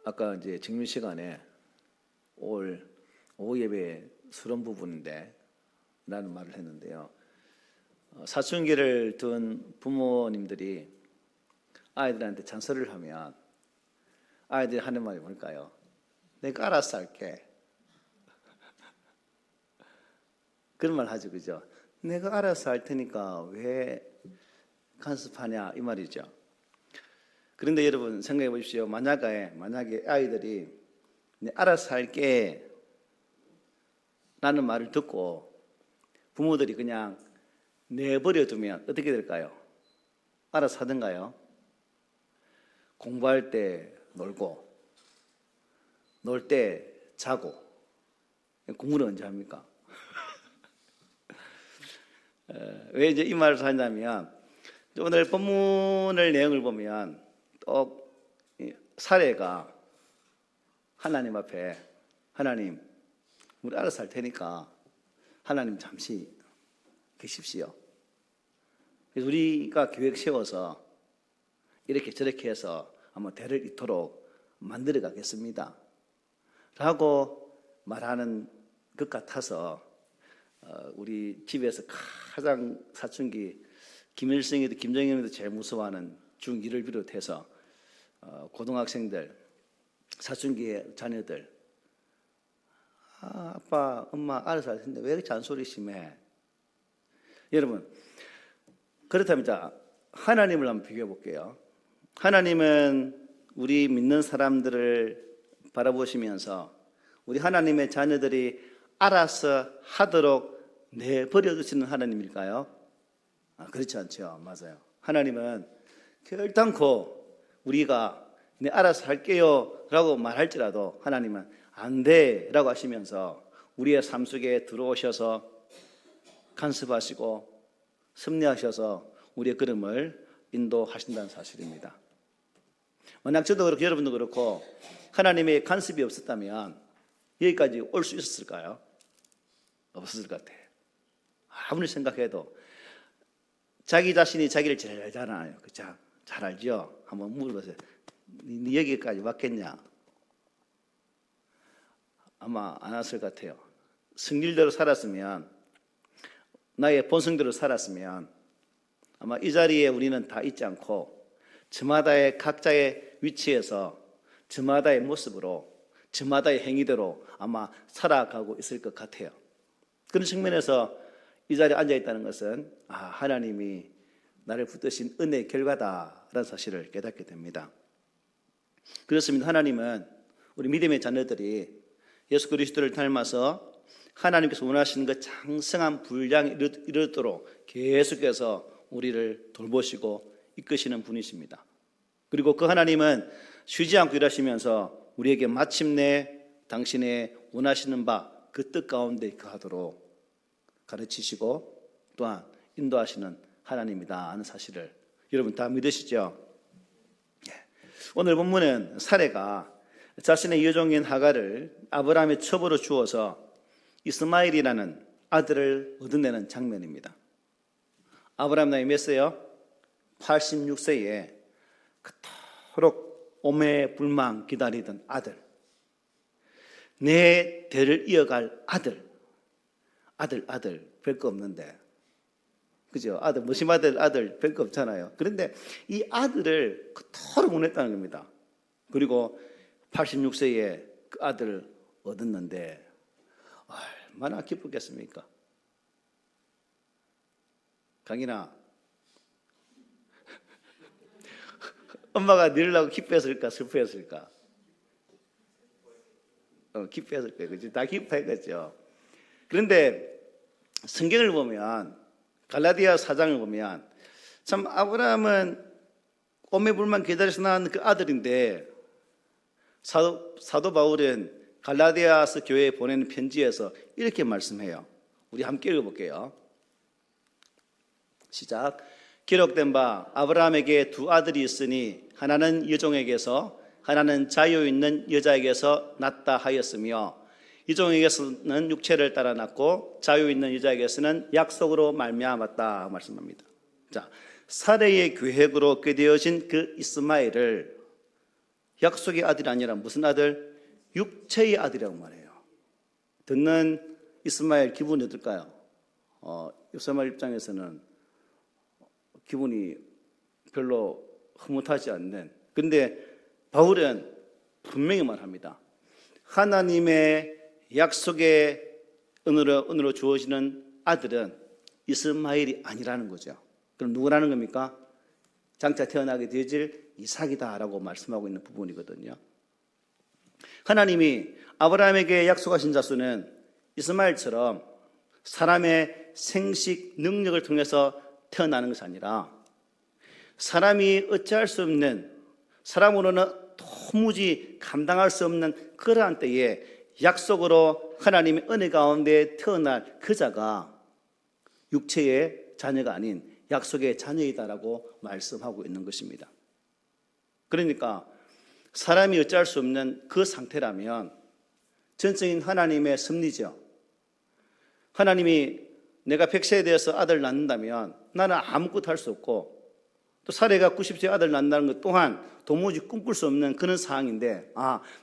아까 이제 증명 시간에 올 오후 예배 수련 부분인데 라는 말을 했는데요. 사춘기를 둔 부모님들이 아이들한테 잔소리를 하면 아이들이 하는 말이 뭘까요? 내가 알아서 할게. 그런 말 하죠, 그죠? 내가 알아서 할 테니까 왜 간섭하냐 이 말이죠. 그런데 여러분 생각해 보십시오. 만약에 아이들이 내 알아서 할게 라는 말을 듣고 부모들이 그냥 내버려 두면 어떻게 될까요? 알아서 하든가요? 공부할 때 놀고 놀 때 자고 공부는 언제 합니까? 왜 이제 이 말을 하냐면 오늘 본문의 내용을 보면 또 사례가 하나님 앞에 하나님 우리 알아서 할 테니까 하나님 잠시 계십시오. 그래서 우리가 계획 세워서 이렇게 저렇게 해서 한번 대를 이토록 만들어 가겠습니다 라고 말하는 것 같아서 우리 집에서 가장 사춘기 김일성이도 김정일도 제일 무서워하는 중1을 비롯해서 고등학생들 사춘기의 자녀들 아빠 엄마 알아서 할 텐데 왜 이렇게 잔소리 심해? 여러분 그렇다면 자 하나님을 한번 비교해 볼게요. 하나님은 우리 믿는 사람들을 바라보시면서 우리 하나님의 자녀들이 알아서 하도록 내버려 두시는 하나님일까요? 그렇지 않죠. 맞아요. 하나님은 결단코 우리가 네 알아서 할게요 라고 말할지라도 하나님은 안 돼 라고 하시면서 우리의 삶 속에 들어오셔서 간섭하시고 섭리하셔서 우리의 걸음을 인도하신다는 사실입니다. 만약 저도 그렇고 여러분도 그렇고 하나님의 간섭이 없었다면 여기까지 올 수 있었을까요? 없었을 것 같아요. 아무리 생각해도 자기 자신이 자기를 제일 알잖아요. 잘 알죠? 한번 물어보세요. 네 여기까지 왔겠냐? 아마 안 왔을 것 같아요. 성질대로 살았으면 나의 본성대로 살았으면 아마 이 자리에 우리는 다 있지 않고 저마다의 각자의 위치에서 저마다의 모습으로 저마다의 행위대로 아마 살아가고 있을 것 같아요. 그런 측면에서 이 자리에 앉아있다는 것은 하나님이 나를 붙드신 은혜의 결과다라는 사실을 깨닫게 됩니다. 그렇습니다. 하나님은 우리 믿음의 자녀들이 예수 그리스도를 닮아서 하나님께서 원하시는 그 장성한 분량에 이르도록 계속해서 우리를 돌보시고 이끄시는 분이십니다. 그리고 그 하나님은 쉬지 않고 일하시면서 우리에게 마침내 당신의 원하시는 바 그 뜻 가운데 거하도록 가르치시고 또한 인도하시는 하나님이다 하는 사실을 여러분 다 믿으시죠? 오늘 본문은 사례가 자신의 여종인 하갈을 아브라함의 첩으로 주어서 이스마엘이라는 아들을 얻어내는 장면입니다. 아브라함 나이 몇 세요? 86세에 그토록 오매불망 기다리던 아들, 내 대를 이어갈 아들 별거 없는데, 그죠? 아들, 무심 아들 별거 없잖아요. 그런데 이 아들을 그토록 원했다는 겁니다. 그리고 86세에 그 아들을 얻었는데 얼마나 기쁘겠습니까? 강인아, 엄마가 너를 기뻐했을까 슬퍼했을까? 기뻐했을 거예요. 그죠? 다 기뻐했겠죠. 그런데 성경을 보면 갈라디아 4장을 보면 참 아브라함은 오매불만 기다려서 낳은 그 아들인데 사도 바울은 갈라디아서 교회에 보내는 편지에서 이렇게 말씀해요. 우리 함께 읽어볼게요. 시작. 기록된 바 아브라함에게 두 아들이 있으니 하나는 여종에게서 하나는 자유 있는 여자에게서 낳다 하였으며 여종에게서는 육체를 따라 낳고 자유 있는 여자에게서는 약속으로 말미암았다 말씀합니다. 자, 사례의 계획으로 얻게 되어진 그 이스마엘을 약속의 아들이 아니라 무슨 아들? 육체의 아들이라고 말해요. 듣는 이스마엘 기분이 어떨까요? 이스마엘 입장에서는 기분이 별로 흐뭇하지 않는. 근데 바울은 분명히 말합니다. 하나님의 약속의 은으로 주어지는 아들은 이스마엘이 아니라는 거죠. 그럼 누구라는 겁니까? 장차 태어나게 되어질 이삭이다라고 말씀하고 있는 부분이거든요. 하나님이 아브라함에게 약속하신 자수는 이스마엘처럼 사람의 생식 능력을 통해서 태어나는 것이 아니라 사람이 어찌할 수 없는, 사람으로는 도무지 감당할 수 없는 그러한 때에 약속으로 하나님의 은혜 가운데 태어날 그 자가 육체의 자녀가 아닌 약속의 자녀이다라고 말씀하고 있는 것입니다. 그러니까 사람이 어찌할 수 없는 그 상태라면 전적인 하나님의 섭리죠. 하나님이 내가 100세에 대해서 아들 낳는다면 나는 아무것도 할 수 없고, 또 사례가 90세에 아들 낳는다는 것 또한 도무지 꿈꿀 수 없는 그런 상황인데,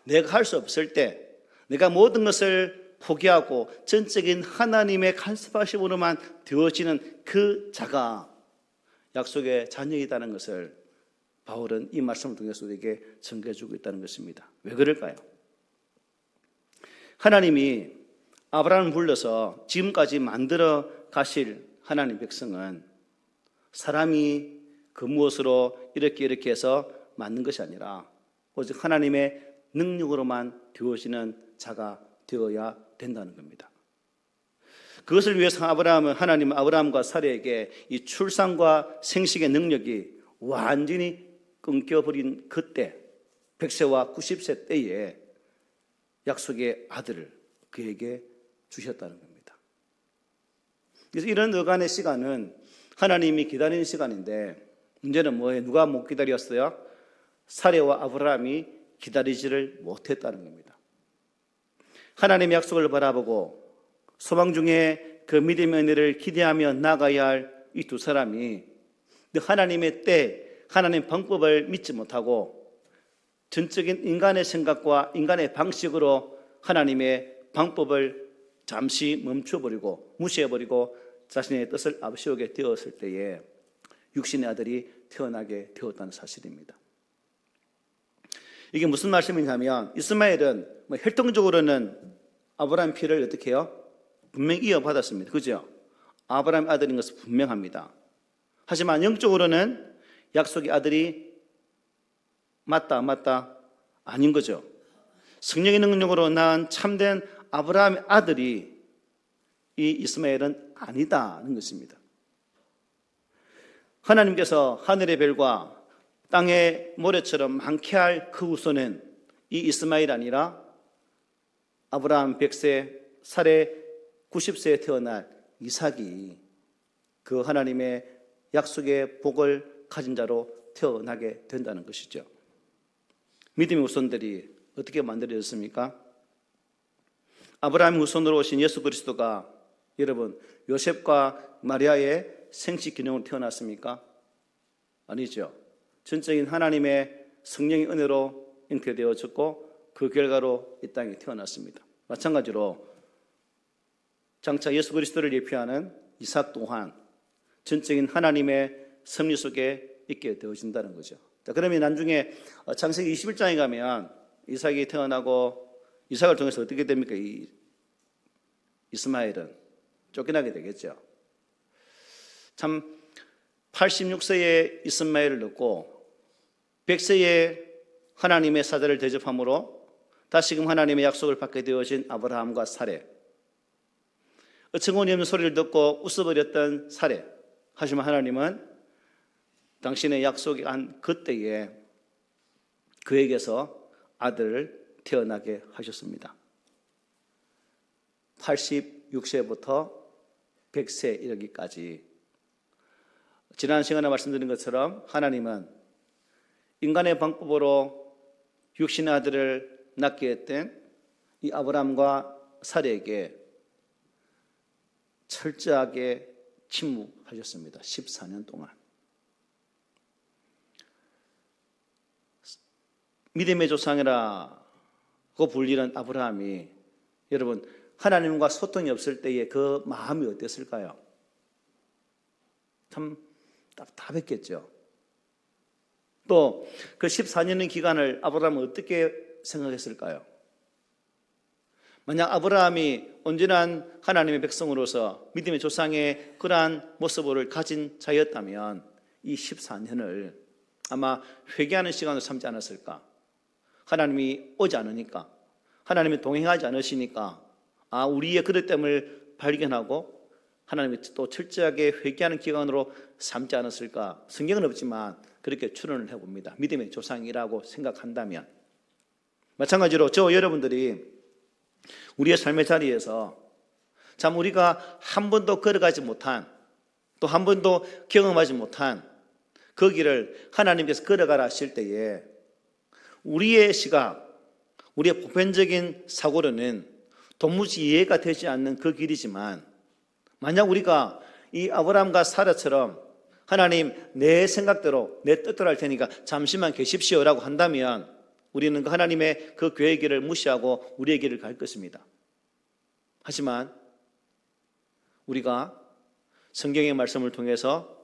내가 할 수 없을 때 내가 모든 것을 포기하고 전적인 하나님의 간섭하심으로만 되어지는 그 자가 약속의 자녀이다는 것을 바울은 이 말씀을 통해서 우리에게 전개해주고 있다는 것입니다. 왜 그럴까요? 하나님이 아브라함을 불러서 지금까지 만들어 가실 하나님 백성은 사람이 그 무엇으로 이렇게 해서 만든 것이 아니라 오직 하나님의 능력으로만 되어지는 자가 되어야 된다는 겁니다. 그것을 위해서 하나님은 아브라함과 사례에게 이 출산과 생식의 능력이 완전히 끊겨버린 그때 100세와 90세 때에 약속의 아들을 그에게 주셨다는 겁니다. 그래서 이런 어간의 시간은 하나님이 기다리는 시간인데, 문제는 뭐예요? 누가 못 기다렸어요? 사례와 아브라함이 기다리지를 못했다는 겁니다. 하나님의 약속을 바라보고 소망 중에 그 믿음의 은혜를 기대하며 나가야 할 이 두 사람이 하나님의 때, 하나님의 방법을 믿지 못하고 전적인 인간의 생각과 인간의 방식으로 하나님의 방법을 잠시 멈춰버리고 무시해버리고 자신의 뜻을 앞세우게 되었을 때에 육신의 아들이 태어나게 되었다는 사실입니다. 이게 무슨 말씀이냐면, 이스마엘은 혈통적으로는 아브라함 피를 어떻게 해요? 분명히 이어받았습니다. 그죠? 아브라함 아들인 것은 분명합니다. 하지만 영적으로는 약속의 아들이 맞다 아닌 거죠. 성령의 능력으로 낳은 참된 아브라함의 아들이 이 이스마엘은 아니다는 것입니다. 하나님께서 하늘의 별과 땅의 모래처럼 많게 할 그 후손은 이 이스마엘이 아니라 아브라함 100세, 사레 90세에 태어날 이삭이 그 하나님의 약속의 복을 가진 자로 태어나게 된다는 것이죠. 믿음의 후손들이 어떻게 만들어졌습니까? 아브라함 후손으로 오신 예수 그리스도가 여러분 요셉과 마리아의 생식 기능으로 태어났습니까? 아니죠. 전적인 하나님의 성령의 은혜로 잉태되어졌고 그 결과로 이 땅에 태어났습니다. 마찬가지로 장차 예수 그리스도를 예표하는 이삭 또한 전적인 하나님의 섭리 속에 있게 되어진다는 거죠. 자, 그러면 나중에 창세기 21장에 가면 이삭이 태어나고 이삭을 통해서 어떻게 됩니까? 이스마엘은 쫓겨나게 되겠죠. 참 86세에 이스마엘을 낳고 100세에 하나님의 사자를 대접함으로 다시금 하나님의 약속을 받게 되어진 아브라함과 사레, 어처구니 없는 소리를 듣고 웃어버렸던 사레. 하지만 하나님은 당신의 약속이 한 그때에 그에게서 아들을 태어나게 하셨습니다. 86세부터 100세 이르기까지 지난 시간에 말씀드린 것처럼 하나님은 인간의 방법으로 육신의 아들을 낳게 했던 이 아브라함과 사레에게 철저하게 침묵하셨습니다. 14년 동안. 믿음의 조상이라고 불리는 아브라함이 여러분 하나님과 소통이 없을 때에 그 마음이 어땠을까요? 참 답답했겠죠. 또 그 14년의 기간을 아브라함은 어떻게 생각했을까요? 만약 아브라함이 온전한 하나님의 백성으로서 믿음의 조상의 그러한 모습을 가진 자였다면 이 14년을 아마 회개하는 시간으로 삼지 않았을까? 하나님이 오지 않으니까, 하나님이 동행하지 않으시니까 우리의 그릇됨을 발견하고 하나님이 또 철저하게 회개하는 기간으로 삼지 않았을까? 성경은 없지만 그렇게 추론을 해봅니다. 믿음의 조상이라고 생각한다면. 마찬가지로 저 여러분들이 우리의 삶의 자리에서 참 우리가 한 번도 걸어가지 못한, 또 한 번도 경험하지 못한 그 길을 하나님께서 걸어가라 하실 때에 우리의 시각, 우리의 보편적인 사고로는 도무지 이해가 되지 않는 그 길이지만, 만약 우리가 이 아브라함과 사라처럼 하나님 내 생각대로 내 뜻대로 할 테니까 잠시만 계십시오라고 한다면 우리는 그 하나님의 그 계획을 무시하고 우리의 길을 갈 것입니다. 하지만 우리가 성경의 말씀을 통해서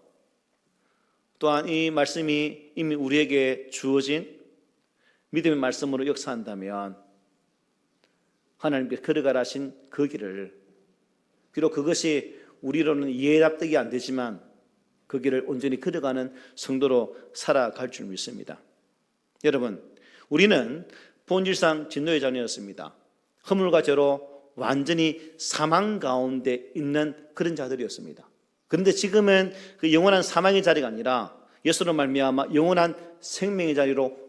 또한 이 말씀이 이미 우리에게 주어진 믿음의 말씀으로 역사한다면 하나님께서 걸어가라 하신 그 길을, 비록 그것이 우리로는 이해 납득이 안 되지만 그 길을 온전히 걸어가는 성도로 살아갈 줄 믿습니다. 여러분, 우리는 본질상 진노의 자녀였습니다. 허물과 죄로 완전히 사망 가운데 있는 그런 자들이었습니다. 그런데 지금은 그 영원한 사망의 자리가 아니라 예수로 말미암아 영원한 생명의 자리로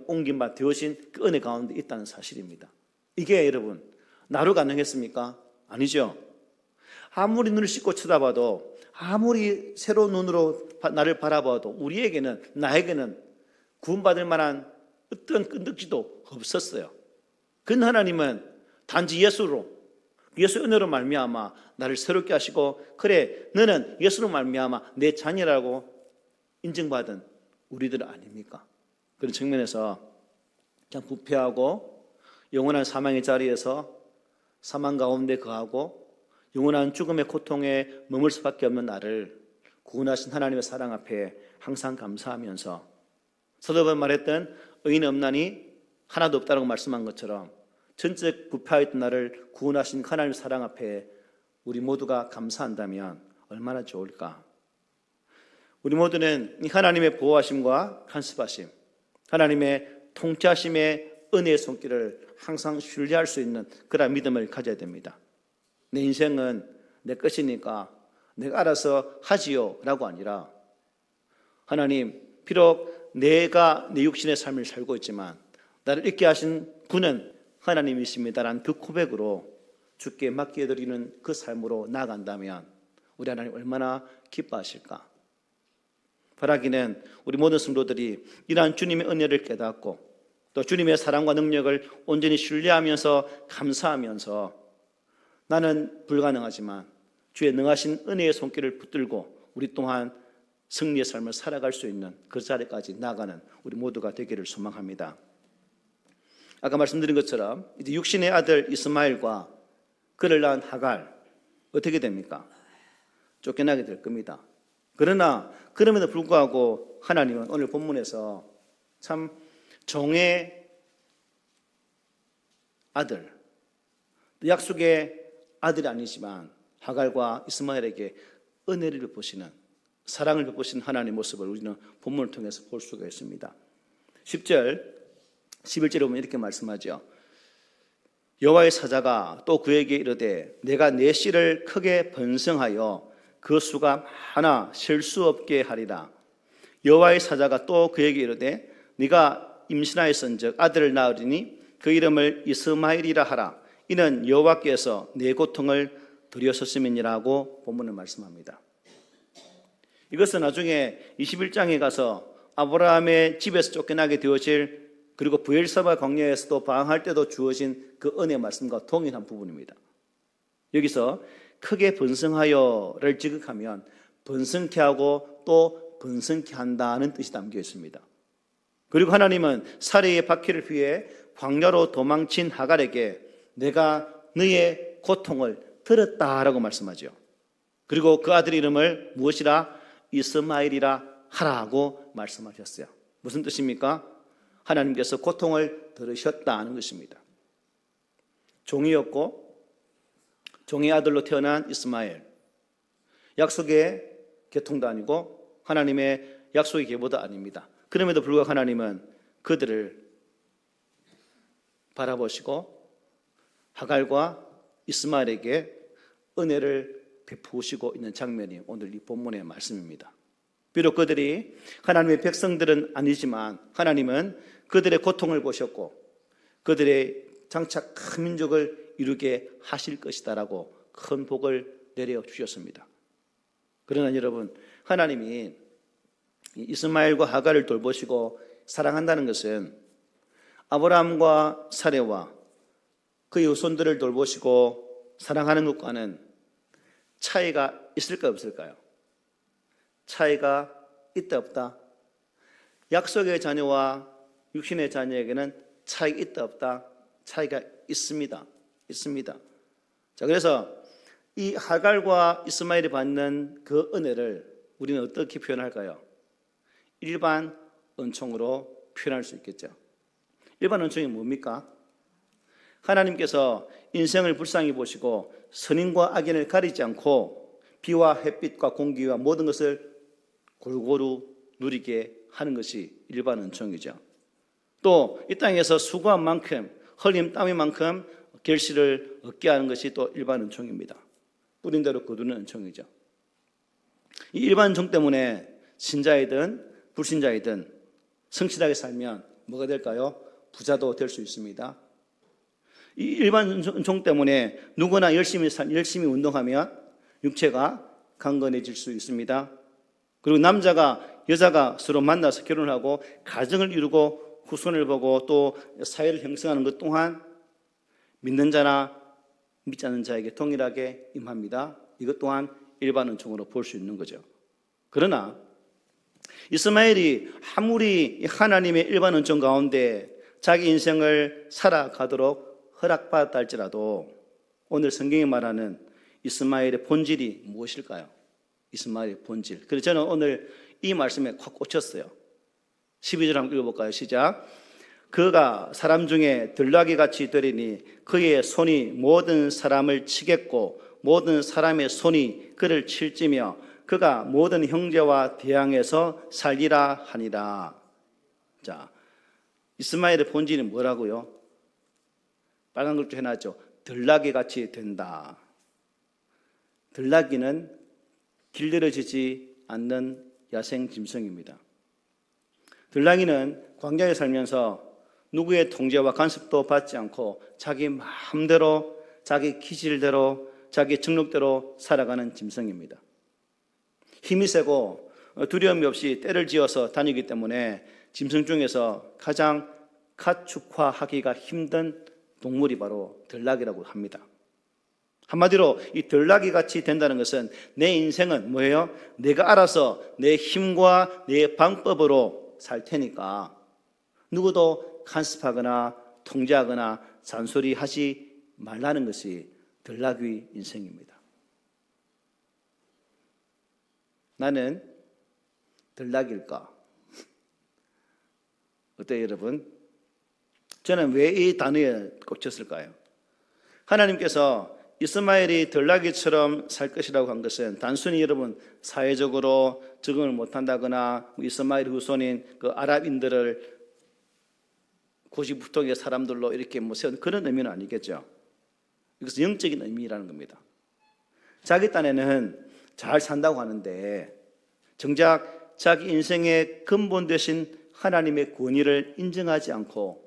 옮김바 되어진 그 은혜 가운데 있다는 사실입니다. 이게 여러분 나로 가능했습니까? 아니죠. 아무리 눈을 씻고 쳐다봐도, 아무리 새로운 눈으로 나를 바라봐도 우리에게는, 나에게는 구원받을 만한 어떤 끈덕지도 없었어요. 그 하나님은 단지 예수로, 예수 은혜로 말미암아 나를 새롭게 하시고, 그래 너는 예수로 말미암아 내 자녀라고 인정받은 우리들 아닙니까? 그런 측면에서 참 부패하고 영원한 사망의 자리에서 사망 가운데 거하고 영원한 죽음의 고통에 머물 수밖에 없는 나를 구원하신 하나님의 사랑 앞에 항상 감사하면서, 서두번 말했던 의인 없나니 하나도 없다라고 말씀한 것처럼 전적 부패하였던 나를 구원하신 하나님의 사랑 앞에 우리 모두가 감사한다면 얼마나 좋을까. 우리 모두는 이 하나님의 보호하심과 간섭하심, 하나님의 통치하심의 은혜의 손길을 항상 신뢰할 수 있는 그런 믿음을 가져야 됩니다. 내 인생은 내 것이니까 내가 알아서 하지요 라고 아니라, 하나님 비록 내가 내 육신의 삶을 살고 있지만 나를 있게 하신 분은 하나님이십니다라는 그 고백으로 주께 맡겨드리는 그 삶으로 나아간다면 우리 하나님 얼마나 기뻐하실까. 바라기는 우리 모든 성도들이 이러한 주님의 은혜를 깨닫고 또 주님의 사랑과 능력을 온전히 신뢰하면서 감사하면서 나는 불가능하지만 주의 능하신 은혜의 손길을 붙들고 우리 또한 승리의 삶을 살아갈 수 있는 그 자리까지 나아가는 우리 모두가 되기를 소망합니다. 아까 말씀드린 것처럼 이제 육신의 아들 이스마엘과 그를 낳은 하갈 어떻게 됩니까? 쫓겨나게 될 겁니다. 그러나 그럼에도 불구하고 하나님은 오늘 본문에서 참 종의 아들, 약속의 아들이 아니지만 하갈과 이스마엘에게 은혜를 베푸시는, 사랑을 베푸시는 하나님의 모습을 우리는 본문을 통해서 볼 수가 있습니다. 10절, 11절에 보면 이렇게 말씀하죠. 여호와의 사자가 또 그에게 이르되 내가 내 씨를 크게 번성하여 그 수가 하나 셀 수 없게 하리라. 여호와의 사자가 또 그에게 이르되 네가 임신하였은즉 아들을 낳으리니 그 이름을 이스마엘이라 하라. 이는 여호와께서 내 고통을 들으셨음이니라고 본문은 말씀합니다. 이것은 나중에 21장에 가서 아브라함의 집에서 쫓겨나게 되어질, 그리고 브엘사바 광야에서도 방황할 때도 주어진 그 은혜 말씀과 동일한 부분입니다. 여기서 크게 번성하여를 지극하면 번성케 하고 또 번성케 한다는 뜻이 담겨 있습니다. 그리고 하나님은 사례의 바퀴를 피해 광야로 도망친 하갈에게 내가 너의 고통을 들었다라고 말씀하죠. 그리고 그 아들 이름을 무엇이라? 이스마엘이라 하라고 말씀하셨어요. 무슨 뜻입니까? 하나님께서 고통을 들으셨다는 것입니다. 종이었고 종의 아들로 태어난 이스마엘, 약속의 계통도 아니고 하나님의 약속의 계보도 아닙니다. 그럼에도 불구하고 하나님은 그들을 바라보시고 하갈과 이스마엘에게 은혜를 베푸시고 있는 장면이 오늘 이 본문의 말씀입니다. 비록 그들이 하나님의 백성들은 아니지만 하나님은 그들의 고통을 보셨고 그들의 장차 큰 민족을 이루게 하실 것이다라고 큰 복을 내려 주셨습니다. 그러나 여러분, 하나님이 이스마엘과 하갈을 돌보시고 사랑한다는 것은 아브라함과 사레와 그의 후손들을 돌보시고 사랑하는 것과는 차이가 있을까요, 없을까요? 차이가 있다 없다? 약속의 자녀와 육신의 자녀에게는 차이가 있다 없다? 차이가 있습니다. 있습니다. 자, 그래서 이 하갈과 이스마엘이 받는 그 은혜를 우리는 어떻게 표현할까요? 일반 은총으로 표현할 수 있겠죠. 일반 은총이 뭡니까? 하나님께서 인생을 불쌍히 보시고 선인과 악인을 가리지 않고 비와 햇빛과 공기와 모든 것을 골고루 누리게 하는 것이 일반 은총이죠. 또 이 땅에서 수고한 만큼 흘린 땀인 만큼 결실을 얻게 하는 것이 또 일반 은총입니다. 뿌린 대로 거두는 은총이죠. 이 일반 은총 때문에 신자이든 불신자이든 성실하게 살면 뭐가 될까요? 부자도 될 수 있습니다. 이 일반 은총 때문에 누구나 열심히 운동하면 육체가 강건해질 수 있습니다. 그리고 남자가 여자가 서로 만나서 결혼하고 가정을 이루고 후손을 보고 또 사회를 형성하는 것 또한 믿는 자나 믿지 않는 자에게 동일하게 임합니다. 이것 또한 일반 은총으로 볼 수 있는 거죠. 그러나 이스마엘이 아무리 하나님의 일반 은총 가운데 자기 인생을 살아가도록 허락받았다 할지라도 오늘 성경이 말하는 이스마엘의 본질이 무엇일까요? 이스마엘의 본질. 그래서 저는 오늘 이 말씀에 확 꽂혔어요. 12절 한번 읽어볼까요? 시작. 그가 사람 중에 들나귀같이 되리니 그의 손이 모든 사람을 치겠고 모든 사람의 손이 그를 칠지며 그가 모든 형제와 대항해서 살리라 하니라. 자, 이스마엘의 본질이 뭐라고요? 빨간 글도 해놨죠. 들나귀같이 된다. 들나귀는 길들여지지 않는 야생 짐승입니다. 들나귀는 광야에 살면서 누구의 통제와 간섭도 받지 않고 자기 마음대로 자기 기질대로 자기 정력대로 살아가는 짐승입니다. 힘이 세고 두려움이 없이 떼를 지어서 다니기 때문에 짐승 중에서 가장 가축화하기가 힘든 동물이 바로 들나귀라고 합니다. 한마디로 이 들나귀같이 된다는 것은 내 인생은 뭐예요? 내가 알아서 내 힘과 내 방법으로 살 테니까 누구도 간섭하거나 통제하거나 잔소리하지 말라는 것이 들나귀 인생입니다. 나는 들나귀일까? 어때요, 여러분? 저는 왜 이 단어에 꽂혔을까요? 하나님께서 이스마엘이 들나귀처럼 살 것이라고 한 것은 단순히 여러분 사회적으로 적응을 못한다거나 이스마엘 후손인 그 아랍인들을 고집부통의 사람들로 이렇게 세운 그런 의미는 아니겠죠. 이것은 영적인 의미라는 겁니다. 자기 딴에는 잘 산다고 하는데 정작 자기 인생의 근본 되신 하나님의 권위를 인정하지 않고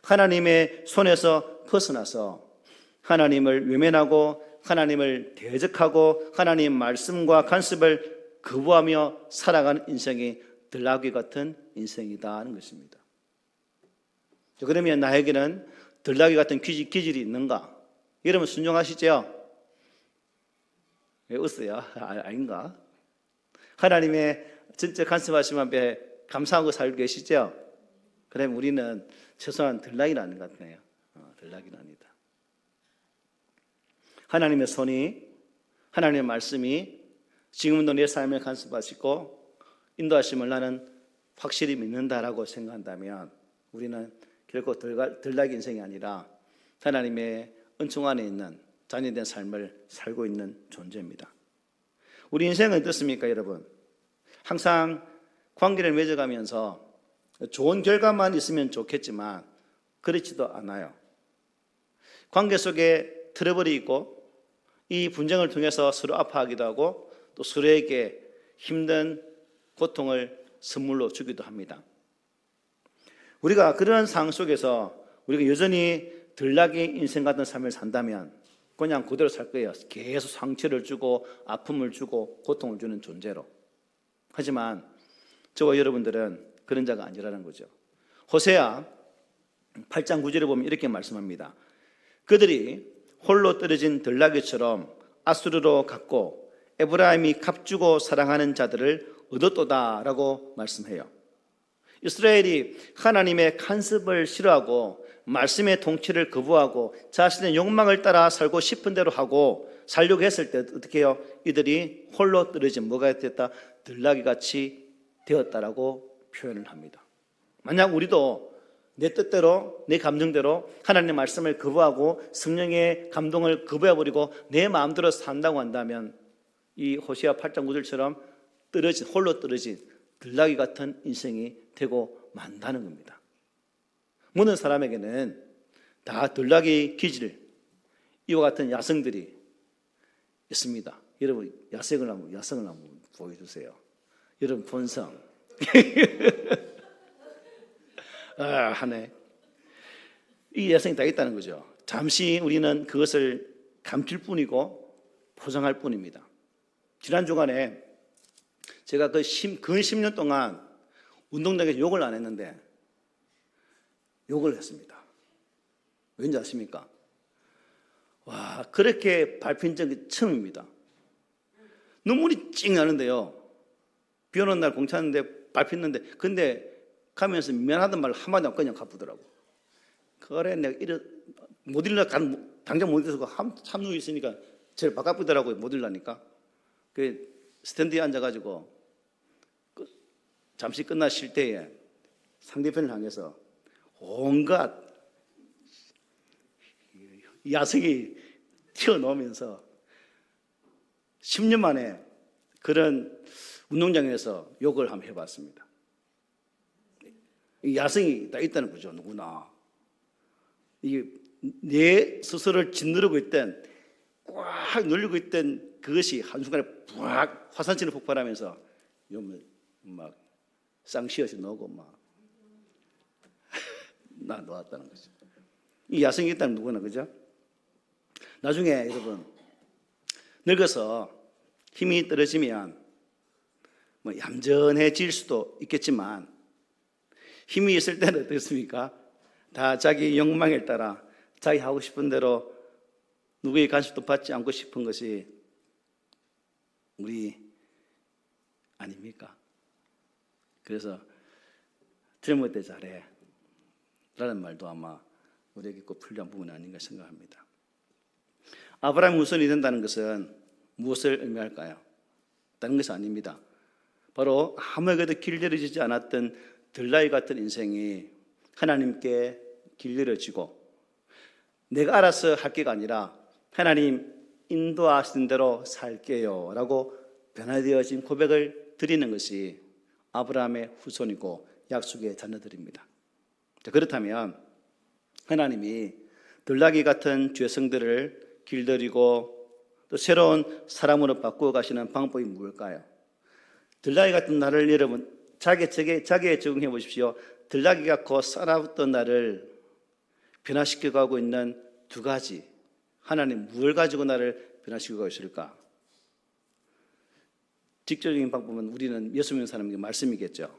하나님의 손에서 벗어나서 하나님을 외면하고 하나님을 대적하고 하나님 말씀과 간섭을 거부하며 살아가는 인생이 들나귀 같은 인생이다 하는 것입니다. 그러면 나에게는 들나귀 같은 기질이 있는가? 여러분 순종하시죠? 왜 웃어요? 아닌가? 하나님의 전적 간섭하심 앞에 감사하고 살고 계시죠? 그러면 우리는 최소한 들락이는 아닌 것 같네요. 들락이는 아니다. 하나님의 손이, 하나님의 말씀이 지금도 내 삶을 간섭하시고 인도하심을 나는 확실히 믿는다라고 생각한다면 우리는 결코 들락 인생이 아니라 하나님의 은총 안에 있는 자녀된 삶을 살고 있는 존재입니다. 우리 인생은 어떻습니까, 여러분? 항상 관계를 맺어가면서 좋은 결과만 있으면 좋겠지만 그렇지도 않아요. 관계 속에 트러블이 있고 이 분쟁을 통해서 서로 아파하기도 하고 또 서로에게 힘든 고통을 선물로 주기도 합니다. 우리가 그런 상황 속에서 우리가 여전히 들락이 인생 같은 삶을 산다면 그냥 그대로 살 거예요. 계속 상처를 주고 아픔을 주고 고통을 주는 존재로. 하지만 저와 여러분들은 그런 자가 아니라는 거죠. 호세아 8장 9절에 보면 이렇게 말씀합니다. 그들이 홀로 떨어진 들나귀처럼 아수르로 갔고 에브라임이 값주고 사랑하는 자들을 얻었도다라고 말씀해요. 이스라엘이 하나님의 간섭을 싫어하고 말씀의 통치를 거부하고 자신의 욕망을 따라 살고 싶은 대로 하고 살려고 했을 때 어떻게 해요? 이들이 홀로 떨어진 뭐가 됐다? 들나귀같이 되었다라고 표현을 합니다. 만약 우리도 내 뜻대로 내 감정대로 하나님의 말씀을 거부하고 성령의 감동을 거부해버리고 내 마음대로 산다고 한다면 이 호시아 8장 9절처럼 홀로 떨어진 들나귀 같은 인생이 되고 만다는 겁니다. 모든 사람에게는 다 들나귀 기질 이와 같은 야성들이 있습니다. 여러분 야성을 한번 보여주세요. 여러분 본성 하네. 이 야성이 다 있다는 거죠. 잠시 우리는 그것을 감출 뿐이고 포장할 뿐입니다. 지난 주간에 제가 거의 10년 동안 운동장에서 욕을 안 했는데 욕을 했습니다. 왠지 아십니까? 와, 그렇게 밟힌 적이 처음입니다. 눈물이 찡 나는데요. 비 오는 날 공차는데 밟혔는데 근데 가면서 미안하단 말 한마디 안 그냥 갚더라고. 그래 내가 못 일러 당장 못 일어서 참누워 있으니까 제일 바깥이더라고요. 못 일라니까. 그 스탠드에 앉아가지고 잠시 끝나 쉴 때에 상대편을 향해서 온갖 야성이 튀어나오면서 10년 만에 그런 운동장에서 욕을 한번 해봤습니다. 야성이 다 있다는 거죠. 누구나 이게 내 스스로를 짓누르고 있던 꽉 눌리고 있던 그것이 한순간에 막 화산처럼 폭발하면서 막 쌍시옷이 나오고 막 나 놓았다는 거죠. 이 야성이 있다는 누구나 그죠? 나중에 여러분 늙어서 힘이 떨어지면 뭐 얌전해질 수도 있겠지만 힘이 있을 때는 어떻습니까? 다 자기 욕망에 따라 자기 하고 싶은 대로 누구의 간섭도 받지 않고 싶은 것이 우리 아닙니까? 그래서 젊을 때 잘해 라는 말도 아마 우리에게 꼭 필요한 부분이 아닌가 생각합니다. 아브라함 후손이 된다는 것은 무엇을 의미할까요? 다른 것이 아닙니다. 바로 아무에게도 길들여지지 않았던 들나귀 같은 인생이 하나님께 길들여지고 내가 알아서 할 게가 아니라 하나님 인도하신 대로 살게요 라고 변화되어진 고백을 드리는 것이 아브라함의 후손이고 약속의 자녀들입니다. 그렇다면 하나님이 들나귀 같은 죄성들을 길들이고 또 새로운 사람으로 바꾸어 가시는 방법이 무엇일까요? 들나귀 같은 나를 여러분 자기에 적응해 보십시오. 들나귀가 곧 살아왔던 나를 변화시켜 가고 있는 두 가지. 하나님 무엇을 가지고 나를 변화시켜 가고 있을까? 직접적인 방법은 우리는 예수 믿는 사람에게 말씀이겠죠.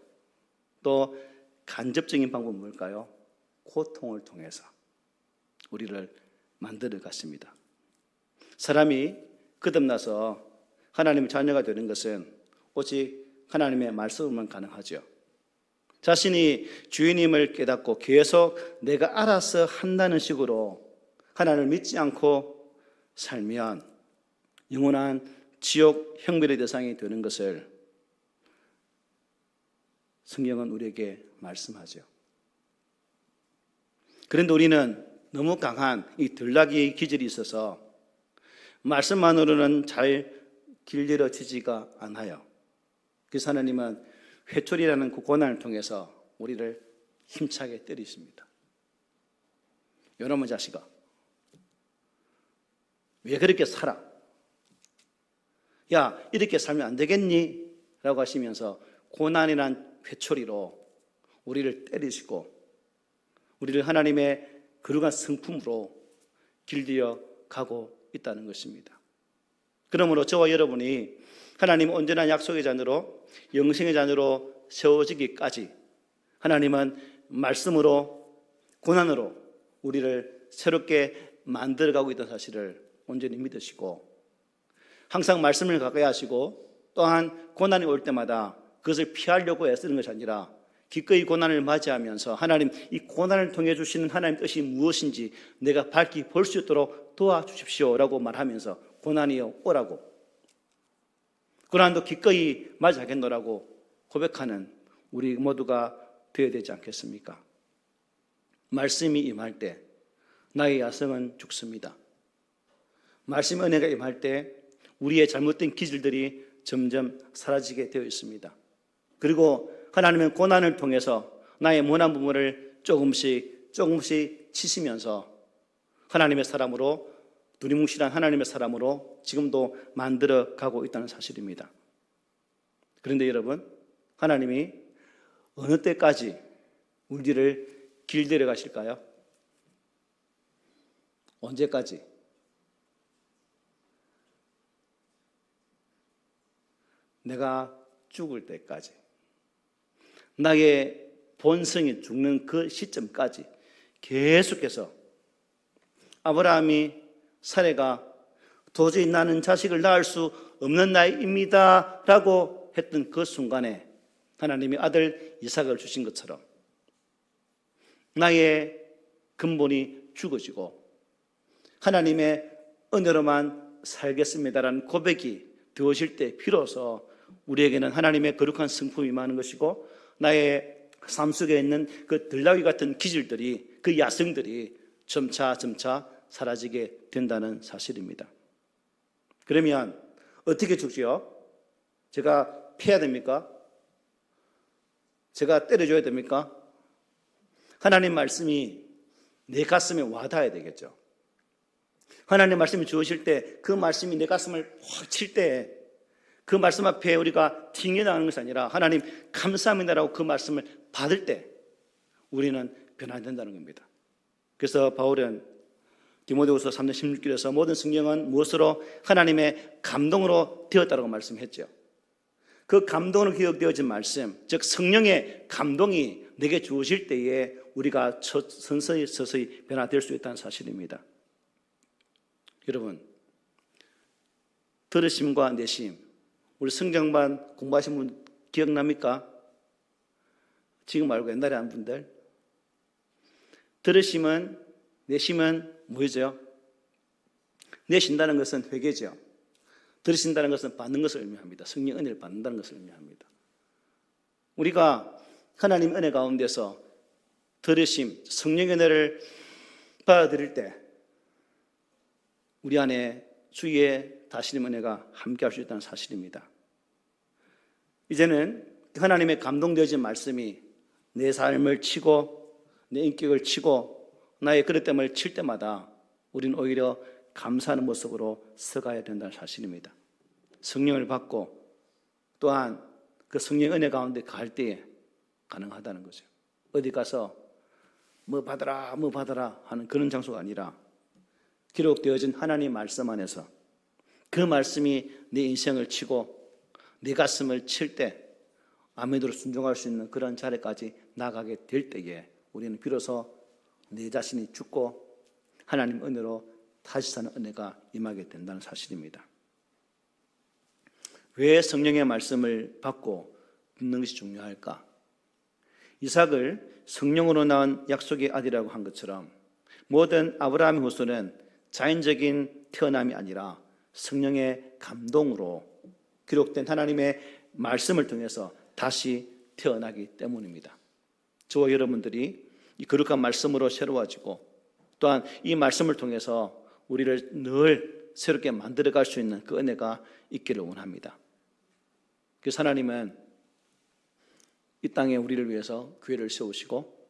또 간접적인 방법은 뭘까요? 고통을 통해서 우리를 만들어 갔습니다. 사람이 거듭나서 하나님의 자녀가 되는 것은 오직 하나님의 말씀으로만 가능하죠. 자신이 주인임을 깨닫고 계속 내가 알아서 한다는 식으로 하나님을 믿지 않고 살면 영원한 지옥 형벌의 대상이 되는 것을 성경은 우리에게 말씀하죠. 그런데 우리는 너무 강한 이 들락이의 기질이 있어서 말씀만으로는 잘 길들여지지가 않아요. 그래서 하나님은 회초리라는 그 고난을 통해서 우리를 힘차게 때리십니다. 여러분 자식아, 왜 그렇게 살아? 야, 이렇게 살면 안 되겠니? 라고 하시면서 고난이란 회초리로 우리를 때리시고 우리를 하나님의 거룩한 성품으로 길들여 가고 있다는 것입니다. 그러므로 저와 여러분이 하나님 온전한 약속의 자녀로 영생의 자녀로 세워지기까지 하나님은 말씀으로 고난으로 우리를 새롭게 만들어가고 있다는 사실을 온전히 믿으시고 항상 말씀을 가까이 하시고 또한 고난이 올 때마다 그것을 피하려고 애쓰는 것이 아니라 기꺼이 고난을 맞이하면서 하나님 이 고난을 통해 주시는 하나님 뜻이 무엇인지 내가 밝히 볼 수 있도록 도와주십시오라고 말하면서 고난이 오라고 고난도 기꺼이 맞이하겠노라고 고백하는 우리 모두가 되어야 되지 않겠습니까? 말씀이 임할 때 나의 야성은 죽습니다. 말씀 은혜가 임할 때 우리의 잘못된 기질들이 점점 사라지게 되어 있습니다. 그리고 하나님은 고난을 통해서 나의 모난 부분을 조금씩 치시면서 하나님의 사람으로 두리뭉실한 하나님의 사람으로 지금도 만들어 가고 있다는 사실입니다. 그런데 여러분, 하나님이 어느 때까지 우리를 길들여 가실까요? 언제까지? 내가 죽을 때까지, 나의 본성이 죽는 그 시점까지 계속해서 아브라함이 사레가 도저히 나는 자식을 낳을 수 없는 나이입니다 라고 했던 그 순간에 하나님이 아들 이삭을 주신 것처럼 나의 근본이 죽어지고 하나님의 은혜로만 살겠습니다라는 고백이 되어질 때 비로소 우리에게는 하나님의 거룩한 성품이 임하는 것이고 나의 삶 속에 있는 그 들나귀 같은 기질들이 그 야성들이 점차 사라지게 된다는 사실입니다. 그러면 어떻게 죽지요? 제가 패야 됩니까? 제가 때려줘야 됩니까? 하나님 말씀이 내 가슴에 와닿아야 되겠죠. 하나님 말씀이 주어질 때 그 말씀이 내 가슴을 확 칠 때 그 말씀 앞에 우리가 튕겨나가는 것이 아니라 하나님 감사합니다라고 그 말씀을 받을 때 우리는 변화된다는 겁니다. 그래서 바울은 디모데후서 3장 16절에서 모든 성경은 무엇으로 하나님의 감동으로 되었다고 말씀했죠. 그 감동으로 기억되어진 말씀, 즉 성령의 감동이 내게 주어질 때에 우리가 서서히 변화될 수 있다는 사실입니다. 여러분, 들으심과 내심, 우리 성경반 공부하신 분 기억납니까? 지금 말고 옛날에 한 분들. 들으심은, 내심은 뭐죠? 내신다는 것은 회개죠. 들으신다는 것은 받는 것을 의미합니다. 성령 은혜를 받는다는 것을 의미합니다. 우리가 하나님 은혜 가운데서 들으심, 성령 은혜를 받아들일 때 우리 안에 주의 다스림 은혜가 함께할 수 있다는 사실입니다. 이제는 하나님의 감동되어진 말씀이 내 삶을 치고 내 인격을 치고 나의 그릇됨을 칠 때마다 우리는 오히려 감사하는 모습으로 서가야 된다는 사실입니다. 성령을 받고 또한 그 성령 은혜 가운데 갈 때에 가능하다는 거죠. 어디 가서 뭐 받아라 하는 그런 장소가 아니라 기록되어진 하나님의 말씀 안에서 그 말씀이 내 인생을 치고 내 가슴을 칠 때 아멘으로 순종할 수 있는 그런 자리까지 나가게 될 때에 우리는 비로소 내 자신이 죽고 하나님 은혜로 다시 사는 은혜가 임하게 된다는 사실입니다. 왜 성령의 말씀을 받고 듣는 것이 중요할까? 이삭을 성령으로 낳은 약속의 아들이라고 한 것처럼 모든 아브라함의 후손은 자연적인 태어남이 아니라 성령의 감동으로 기록된 하나님의 말씀을 통해서 다시 태어나기 때문입니다. 저와 여러분들이 이 거룩한 말씀으로 새로워지고 또한 이 말씀을 통해서 우리를 늘 새롭게 만들어갈 수 있는 그 은혜가 있기를 원합니다. 그래서 하나님은 이 땅에 우리를 위해서 교회를 세우시고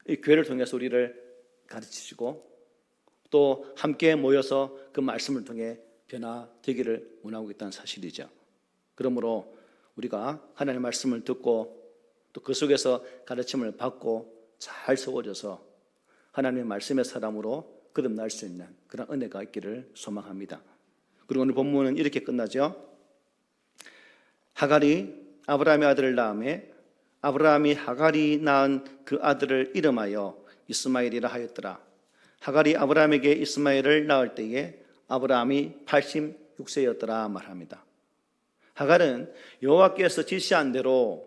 이 교회를 통해서 우리를 가르치시고 또 함께 모여서 그 말씀을 통해 변화되기를 원하고 있다는 사실이죠. 그러므로 우리가 하나님의 말씀을 듣고 또 그 속에서 가르침을 받고 잘 세워져서 하나님의 말씀의 사람으로 거듭날 수 있는 그런 은혜가 있기를 소망합니다. 그리고 오늘 본문은 이렇게 끝나죠. 하갈이 아브라함의 아들을 낳음에 아브라함이 하갈이 낳은 그 아들을 이름하여 이스마엘이라 하였더라. 하갈이 아브라함에게 이스마엘을 낳을 때에 아브라함이 86세였더라 말합니다. 하갈은 여호와께서 지시한 대로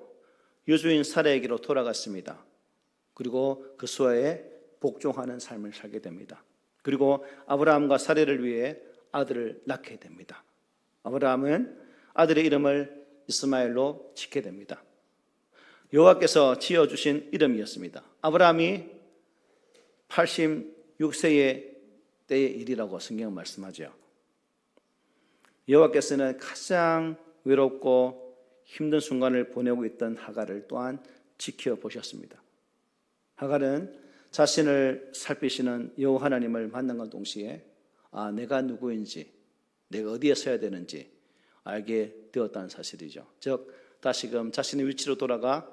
여주인 사라에게로 돌아갔습니다. 그리고 그 수하에 복종하는 삶을 살게 됩니다. 그리고 아브라함과 사라를 위해 아들을 낳게 됩니다. 아브라함은 아들의 이름을 이스마엘로 짓게 됩니다. 여호와께서 지어주신 이름이었습니다. 아브라함이 86세의 때의 일이라고 성경은 말씀하죠. 여호와께서는 가장 외롭고 힘든 순간을 보내고 있던 하갈을 또한 지켜보셨습니다. 하갈은 자신을 살피시는 여호와 하나님을 만난과 동시에 내가 누구인지, 내가 어디에 서야 되는지 알게 되었다는 사실이죠. 즉 다시금 자신의 위치로 돌아가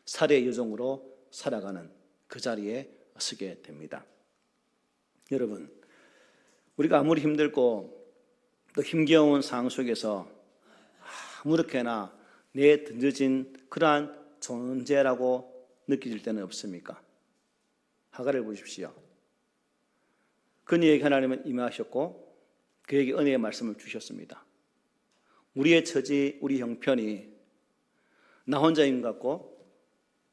사례의 여종으로 살아가는 그 자리에 서게 됩니다. 여러분, 우리가 아무리 힘들고 또 힘겨운 상황 속에서 아무렇게나 내에 던져진 그러한 존재라고 느껴질 때는 없습니까? 하갈을 보십시오. 그녀에게 하나님은 임하셨고 그에게 은혜의 말씀을 주셨습니다. 우리의 처지, 우리 형편이 나 혼자인 것 같고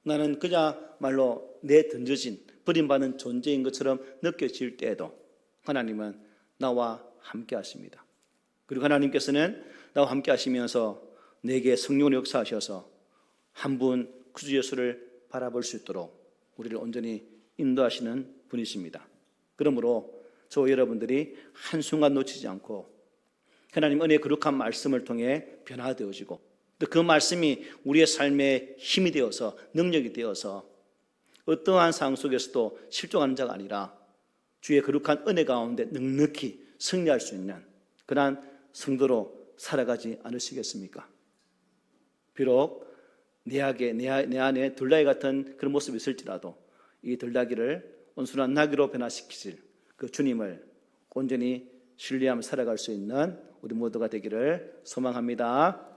나는 그야말로 내 던져진 버림받는 존재인 것처럼 느껴질 때에도 하나님은 나와 함께 하십니다. 그리고 하나님께서는 나와 함께 하시면서 내게 성령을 역사하셔서 한 분 구주 예수를 바라볼 수 있도록 우리를 온전히 인도하시는 분이십니다. 그러므로 저와 여러분들이 한순간 놓치지 않고 하나님 은혜의 거룩한 말씀을 통해 변화되어지고 또 그 말씀이 우리의 삶의 힘이 되어서 능력이 되어서 어떠한 상황 속에서도 실족하는 자가 아니라 주의 거룩한 은혜 가운데 넉넉히 승리할 수 있는 그러한 성도로 살아가지 않으시겠습니까? 비록 내 안에 들나귀 같은 그런 모습이 있을지라도 이 들나귀를 온순한 나귀로 변화시키실 그 주님을 온전히 신뢰하며 살아갈 수 있는 우리 모두가 되기를 소망합니다.